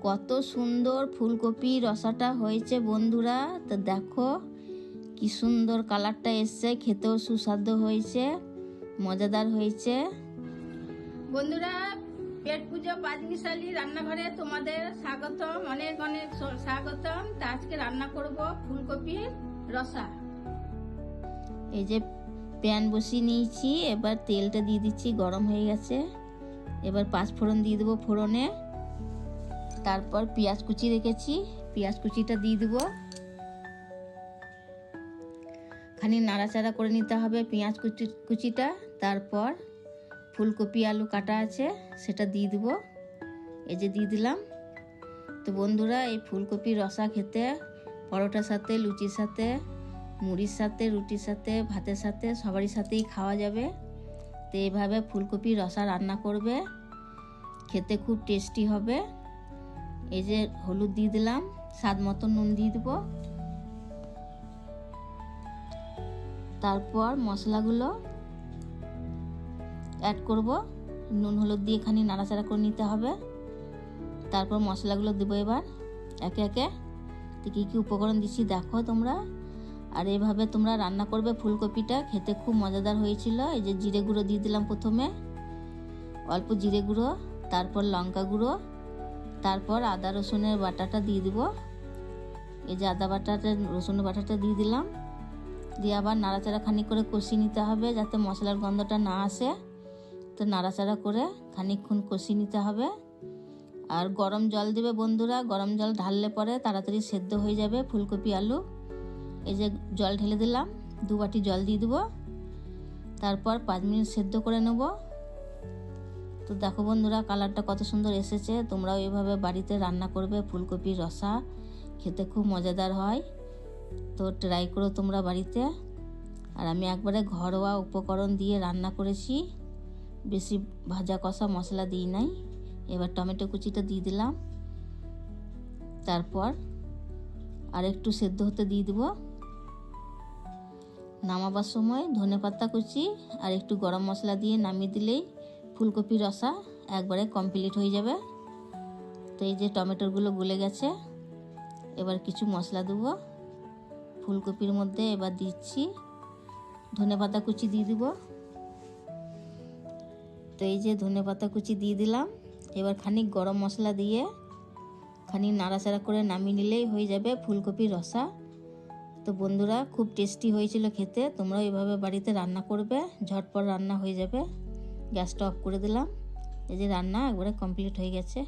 কত সুন্দর ফুলকপি রসাটা হয়েছে বন্ধুরা। তো দেখো কি সুন্দর কালারটা এসছে, খেতেও সুস্বাদু হয়েছে, মজাদার হয়েছে। বন্ধুরা, পেট পুজো পাঁচমিশালি রান্নাঘরে তোমাদের স্বাগতম, অনেক অনেক স্বাগতম। তা আজকে রান্না করব ফুলকপির রসা। এই যে প্যান বসিয়ে নিয়েছি, এবার তেলটা দিয়ে দিচ্ছি, গরম হয়ে গেছে। এবার পাঁচ ফোড়ন দিয়ে দেবো ফোড়নে, তারপর পেঁয়াজ কুচি রেখেছি, পেঁয়াজ কুচিটা দিয়ে দেবো। খানি নাড়াচাড়া করে নিতে হবে পেঁয়াজ কুচিটা। তারপর ফুলকপি আলু কাটা আছে সেটা দিয়ে দেবো। এই যে দিয়ে দিলাম। তো বন্ধুরা, এই ফুলকপি রসা খেতে পরোটার সাথে, লুচির সাথে, মুড়ির সাথে, রুটির সাথে, ভাতের সাথে, সবারই সাথেই খাওয়া যাবে। তো এইভাবে ফুলকপি রসা রান্না করবে, খেতে খুব টেস্টি হবে। এই যে হলুদ দিয়ে দিলাম, স্বাদ মতো নুন দিয়ে দেবো। তারপর মশলাগুলো অ্যাড করব, নুন হলুদ দিয়ে খানি নাড়াচাড়া করে নিতে হবে। তারপর মশলাগুলো দেবো এবার একে একে। তো কী কী উপকরণ দিচ্ছি দেখো তোমরা, আর এভাবে তোমরা রান্না করবে ফুলকপিটা, খেতে খুব মজাদার হয়েছিল। এই যে জিরে গুঁড়ো দিয়ে দিলাম প্রথমে, অল্প জিরে গুঁড়ো, তারপর লঙ্কা গুঁড়ো, তারপর আদা রসুনের বাটাটা দিয়ে দিব। এই যে আদা বাটাটা, রসুনের বাটাটা দিয়ে দিলাম, দিয়ে আবার নাড়াচাড়া খানিক করে কষিয়ে নিতে হবে যাতে মশলার গন্ধটা না আসে। তো নাড়াচাড়া করে খানিকক্ষণ কষিয়ে নিতে হবে। আর গরম জল দেবে বন্ধুরা, গরম জল ঢাললে পরে তাড়াতাড়ি সেদ্ধ হয়ে যাবে ফুলকপি আলু। এই যে জল ঢেলে দিলাম, 2 বাটি জল দিয়ে দেবো। তারপর 5 মিনিট সেদ্ধ করে নেব। তো দেখো বন্ধুরা, কালারটা কত সুন্দর এসেছে। তোমরাও এভাবে বাড়িতে রান্না করবে ফুলকপির রসা, খেতে খুব মজাদার হয়। তো ট্রাই করো তোমরা বাড়িতে। আর আমি একবারে ঘরোয়া উপকরণ দিয়ে রান্না করেছি, বেশি ভাজা কষা মশলা দিই নাই। এবার টমেটো কুচিটা দিয়ে দিলাম, তারপর আর একটু সেদ্ধ হতে দিয়ে দেবো। নামাবার সময় ধনেপাতা কুচি আর একটু গরম মশলা দিয়ে নামিয়ে দিলেই ফুলকপির রসা একবারে কমপ্লিট হয়ে যাবে। তো এই যে টমেটোগুলো গলে গেছে, এবার কিছু মশলা দেবো ফুলকপির মধ্যে। এবার দিচ্ছি ধনেপাতা কুচি দিয়ে দিব। তো এই যে ধনেপাতা কুচি দিয়ে দিলাম। এবার খানিক গরম মশলা দিয়ে খানিক নাড়াচাড়া করে নামিয়ে নিলেই হয়ে যাবে ফুলকপির রসা। তো বন্ধুরা, খুব টেস্টি হয়েছিল খেতে। তোমরাও এভাবে বাড়িতে রান্না করবে, ঝটপট রান্না হয়ে যাবে। গ্যাসটা অফ করে দিলাম। এই যে রান্না একবারে কমপ্লিট হয়ে গেছে।